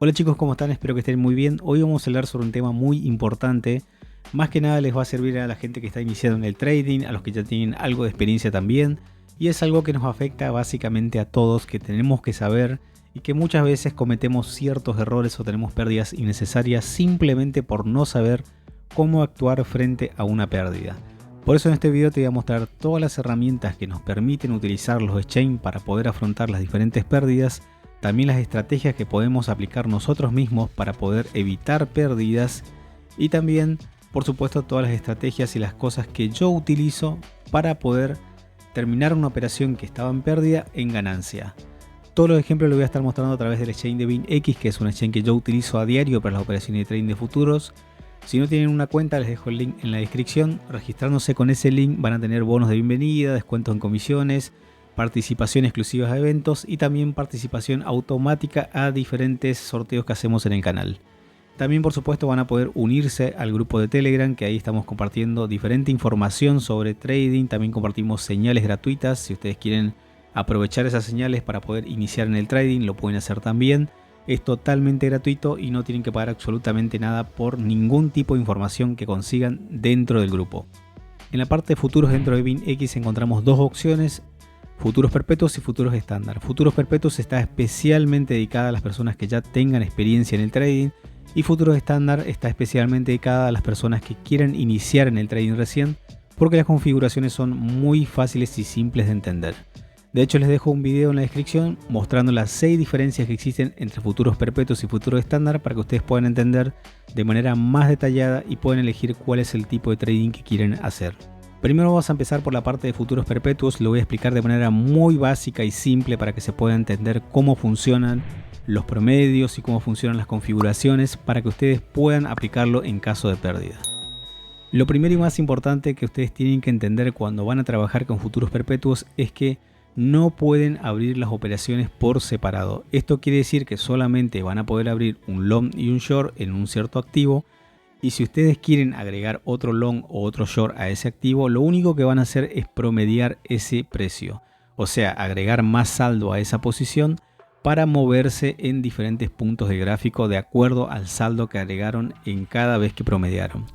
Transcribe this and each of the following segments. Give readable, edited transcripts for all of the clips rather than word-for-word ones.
Hola chicos, ¿cómo están? Espero que estén muy bien. Hoy vamos a hablar sobre un tema muy importante. Más que nada les va a servir a la gente que está iniciando en el trading, a los que ya tienen algo de experiencia también. Y es algo que nos afecta básicamente a todos, que tenemos que saber y que muchas veces cometemos ciertos errores o tenemos pérdidas innecesarias simplemente por no saber cómo actuar frente a una pérdida. Por eso en este video te voy a mostrar todas las herramientas que nos permiten utilizar los exchange para poder afrontar las diferentes pérdidas. También las estrategias que podemos aplicar nosotros mismos para poder evitar pérdidas y también, por supuesto, todas las estrategias y las cosas que yo utilizo para poder terminar una operación que estaba en pérdida en ganancia. Todos los ejemplos los voy a estar mostrando a través del exchange de BinX, que es un exchange que yo utilizo a diario para las operaciones de trading de futuros. Si no tienen una cuenta, les dejo el link en la descripción. Registrándose con ese link van a tener bonos de bienvenida, descuentos en comisiones, participación exclusiva a eventos y también participación automática a diferentes sorteos que hacemos en el canal. También por supuesto van a poder unirse al grupo de Telegram, que ahí estamos compartiendo diferente información sobre trading. También compartimos señales gratuitas. Si ustedes quieren aprovechar esas señales para poder iniciar en el trading, lo pueden hacer también. Es totalmente gratuito y no tienen que pagar absolutamente nada por ningún tipo de información que consigan dentro del grupo. En la parte de futuros dentro de BinX encontramos dos opciones: futuros perpetuos y futuros estándar. Futuros perpetuos está especialmente dedicada a las personas que ya tengan experiencia en el trading, y futuros estándar está especialmente dedicada a las personas que quieran iniciar en el trading recién, porque las configuraciones son muy fáciles y simples de entender. De hecho, les dejo un video en la descripción mostrando las 6 diferencias que existen entre futuros perpetuos y futuros estándar para que ustedes puedan entender de manera más detallada y puedan elegir cuál es el tipo de trading que quieren hacer. Primero vamos a empezar por la parte de futuros perpetuos. Lo voy a explicar de manera muy básica y simple para que se pueda entender cómo funcionan los promedios y cómo funcionan las configuraciones para que ustedes puedan aplicarlo en caso de pérdida. Lo primero y más importante que ustedes tienen que entender cuando van a trabajar con futuros perpetuos es que no pueden abrir las operaciones por separado. Esto quiere decir que solamente van a poder abrir un long y un short en un cierto activo. Y si ustedes quieren agregar otro long o otro short a ese activo, lo único que van a hacer es promediar ese precio. O sea, agregar más saldo a esa posición para moverse en diferentes puntos de gráfico de acuerdo al saldo que agregaron en cada vez que promediaron.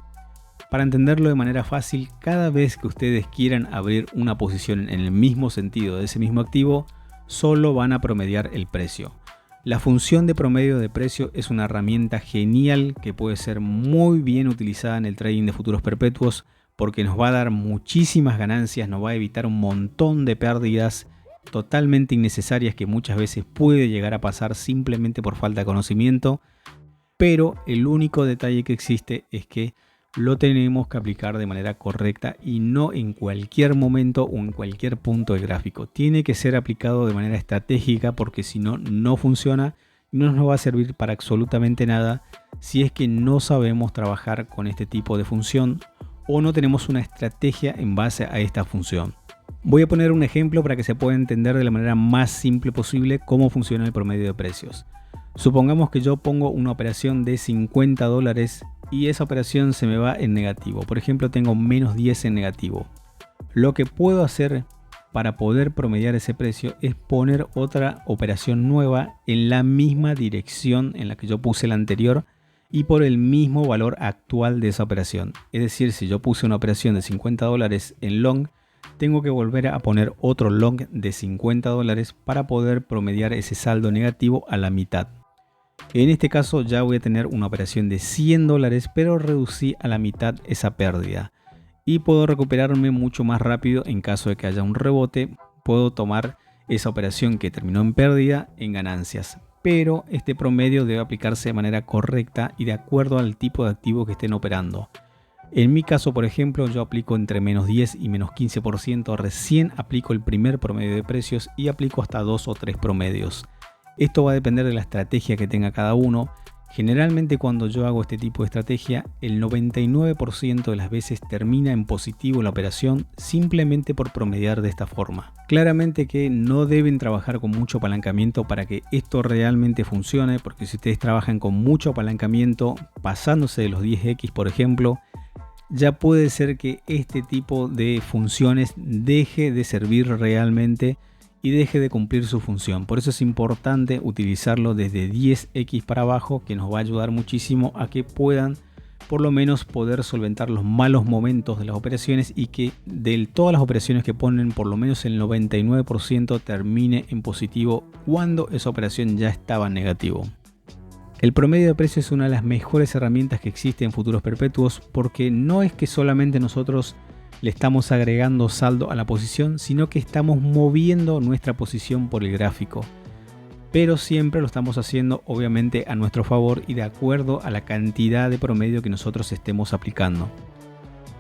Para entenderlo de manera fácil, cada vez que ustedes quieran abrir una posición en el mismo sentido de ese mismo activo, solo van a promediar el precio. La función de promedio de precio es una herramienta genial que puede ser muy bien utilizada en el trading de futuros perpetuos, porque nos va a dar muchísimas ganancias, nos va a evitar un montón de pérdidas totalmente innecesarias que muchas veces puede llegar a pasar simplemente por falta de conocimiento. Pero el único detalle que existe es que lo tenemos que aplicar de manera correcta y no en cualquier momento o en cualquier punto del gráfico. Tiene que ser aplicado de manera estratégica, porque si no, no funciona y no nos va a servir para absolutamente nada si es que no sabemos trabajar con este tipo de función o no tenemos una estrategia en base a esta función. Voy a poner un ejemplo para que se pueda entender de la manera más simple posible cómo funciona el promedio de precios. Supongamos que yo pongo una operación de $50 y esa operación se me va en negativo. Por ejemplo, tengo menos 10 en negativo. Lo que puedo hacer para poder promediar ese precio es poner otra operación nueva en la misma dirección en la que yo puse la anterior y por el mismo valor actual de esa operación. Es decir, si yo puse una operación de $50 en long, tengo que volver a poner otro long de $50 para poder promediar ese saldo negativo a la mitad. En este caso ya voy a tener una operación de $100, pero reducí a la mitad esa pérdida. Y puedo recuperarme mucho más rápido en caso de que haya un rebote. Puedo tomar esa operación que terminó en pérdida en ganancias. Pero este promedio debe aplicarse de manera correcta y de acuerdo al tipo de activo que estén operando. En mi caso, por ejemplo, yo aplico entre menos 10 y menos 15%. Recién aplico el primer promedio de precios y aplico hasta 2 o 3 promedios. Esto va a depender de la estrategia que tenga cada uno. Generalmente cuando yo hago este tipo de estrategia, el 99% de las veces termina en positivo la operación simplemente por promediar de esta forma. Claramente que no deben trabajar con mucho apalancamiento para que esto realmente funcione, porque si ustedes trabajan con mucho apalancamiento, pasándose de los 10x por ejemplo, ya puede ser que este tipo de funciones deje de servir realmente y deje de cumplir su función. Por eso es importante utilizarlo desde 10x para abajo, que nos va a ayudar muchísimo a que puedan por lo menos poder solventar los malos momentos de las operaciones y que de todas las operaciones que ponen, por lo menos el 99% termine en positivo cuando esa operación ya estaba en negativo. El promedio de precio es una de las mejores herramientas que existe en futuros perpetuos, porque no es que solamente nosotros le estamos agregando saldo a la posición, sino que estamos moviendo nuestra posición por el gráfico. Pero siempre lo estamos haciendo obviamente a nuestro favor y de acuerdo a la cantidad de promedio que nosotros estemos aplicando.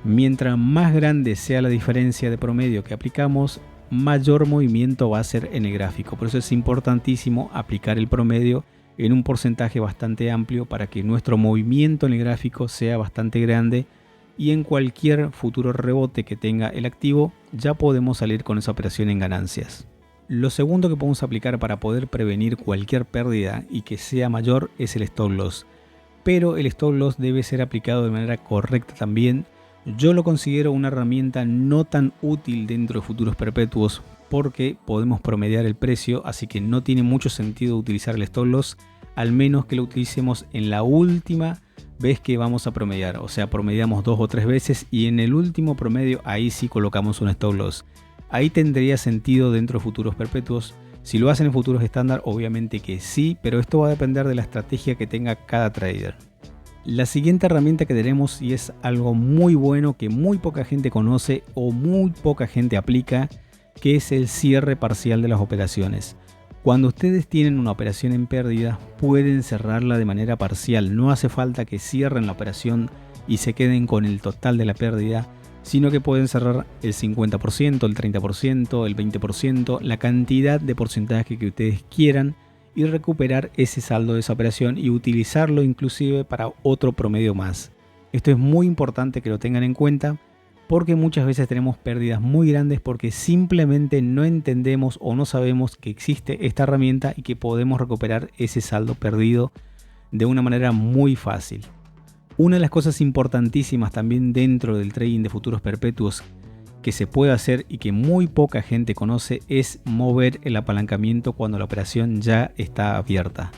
Mientras más grande sea la diferencia de promedio que aplicamos, mayor movimiento va a ser en el gráfico. Por eso es importantísimo aplicar el promedio en un porcentaje bastante amplio para que nuestro movimiento en el gráfico sea bastante grande y en cualquier futuro rebote que tenga el activo ya podemos salir con esa operación en ganancias. Lo segundo que podemos aplicar para poder prevenir cualquier pérdida y que sea mayor es el stop loss. Pero el stop loss debe ser aplicado de manera correcta también. Yo lo considero una herramienta no tan útil dentro de futuros perpetuos porque podemos promediar el precio, así que no tiene mucho sentido utilizar el stop loss, al menos que lo utilicemos en la última vez que vamos a promediar. O sea, promediamos 2 o 3 veces y en el último promedio ahí sí colocamos un stop loss. Ahí tendría sentido dentro de futuros perpetuos. Si lo hacen en futuros estándar, obviamente que sí, pero esto va a depender de la estrategia que tenga cada trader. La siguiente herramienta que tenemos, y es algo muy bueno que muy poca gente conoce o muy poca gente aplica, que es el cierre parcial de las operaciones. Cuando ustedes tienen una operación en pérdida, pueden cerrarla de manera parcial. No hace falta que cierren la operación y se queden con el total de la pérdida, sino que pueden cerrar el 50%, el 30%, el 20%, la cantidad de porcentaje que ustedes quieran y recuperar ese saldo de esa operación y utilizarlo inclusive para otro promedio más. Esto es muy importante que lo tengan en cuenta porque muchas veces tenemos pérdidas muy grandes porque simplemente no entendemos o no sabemos que existe esta herramienta y que podemos recuperar ese saldo perdido de una manera muy fácil. Una de las cosas importantísimas también dentro del trading de futuros perpetuos que se puede hacer y que muy poca gente conoce es mover el apalancamiento cuando la operación ya está abierta.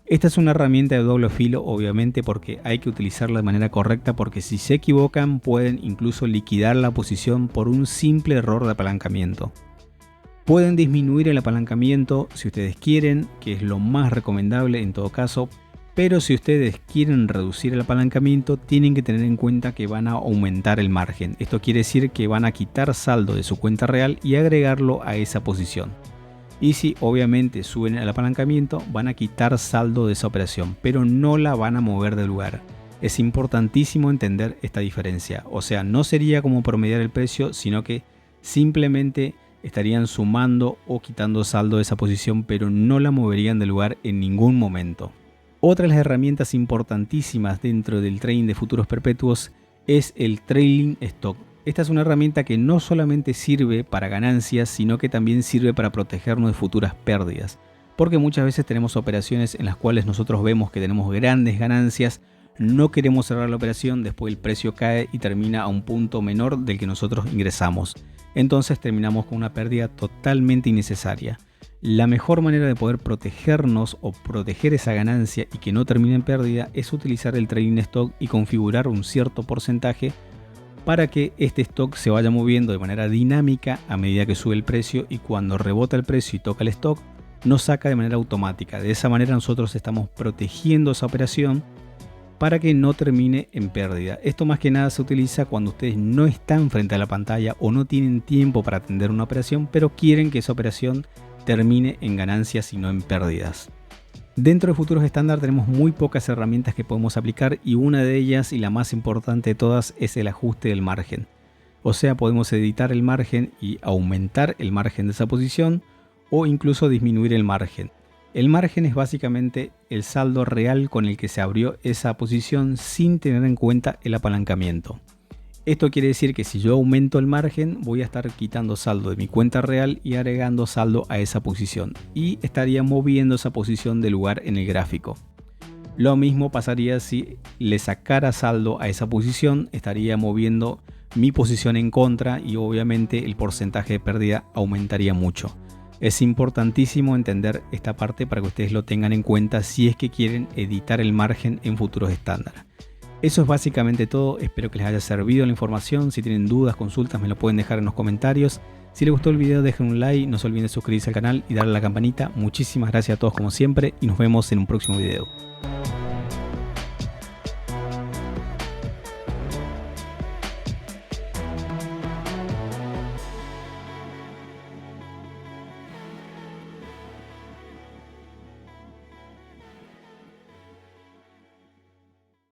Esta es una herramienta de doble filo, obviamente, porque hay que utilizarla de manera correcta, porque si se equivocan pueden incluso liquidar la posición por un simple error de apalancamiento. Pueden disminuir el apalancamiento si ustedes quieren, que es lo más recomendable en todo caso, pero si ustedes quieren reducir el apalancamiento, tienen que tener en cuenta que van a aumentar el margen. Esto quiere decir que van a quitar saldo de su cuenta real y agregarlo a esa posición. Y si obviamente suben el apalancamiento, van a quitar saldo de esa operación, pero no la van a mover del lugar. Es importantísimo entender esta diferencia. O sea, no sería como promediar el precio, sino que simplemente estarían sumando o quitando saldo de esa posición, pero no la moverían del lugar en ningún momento. Otra de las herramientas importantísimas dentro del trading de futuros perpetuos es el trailing stop. Esta es una herramienta que no solamente sirve para ganancias, sino que también sirve para protegernos de futuras pérdidas. Porque muchas veces tenemos operaciones en las cuales nosotros vemos que tenemos grandes ganancias, no queremos cerrar la operación, después el precio cae y termina a un punto menor del que nosotros ingresamos. Entonces terminamos con una pérdida totalmente innecesaria. La mejor manera de poder protegernos o proteger esa ganancia y que no termine en pérdida es utilizar el trading stock y configurar un cierto porcentaje para que este stock se vaya moviendo de manera dinámica a medida que sube el precio, y cuando rebota el precio y toca el stock nos saca de manera automática. De esa manera nosotros estamos protegiendo esa operación para que no termine en pérdida. Esto más que nada se utiliza cuando ustedes no están frente a la pantalla o no tienen tiempo para atender una operación, pero quieren que esa operación termine en ganancias y no en pérdidas. Dentro de futuros estándar tenemos muy pocas herramientas que podemos aplicar, y una de ellas y la más importante de todas es el ajuste del margen. O sea, podemos editar el margen y aumentar el margen de esa posición o incluso disminuir el margen. El margen es básicamente el saldo real con el que se abrió esa posición sin tener en cuenta el apalancamiento. Esto quiere decir que si yo aumento el margen, voy a estar quitando saldo de mi cuenta real y agregando saldo a esa posición, y estaría moviendo esa posición de lugar en el gráfico. Lo mismo pasaría si le sacara saldo a esa posición, estaría moviendo mi posición en contra y obviamente el porcentaje de pérdida aumentaría mucho. Es importantísimo entender esta parte para que ustedes lo tengan en cuenta si es que quieren editar el margen en futuros estándar. Eso es básicamente todo, espero que les haya servido la información. Si tienen dudas, consultas, me lo pueden dejar en los comentarios. Si les gustó el video, dejen un like, no se olviden de suscribirse al canal y darle a la campanita. Muchísimas gracias a todos como siempre y nos vemos en un próximo video.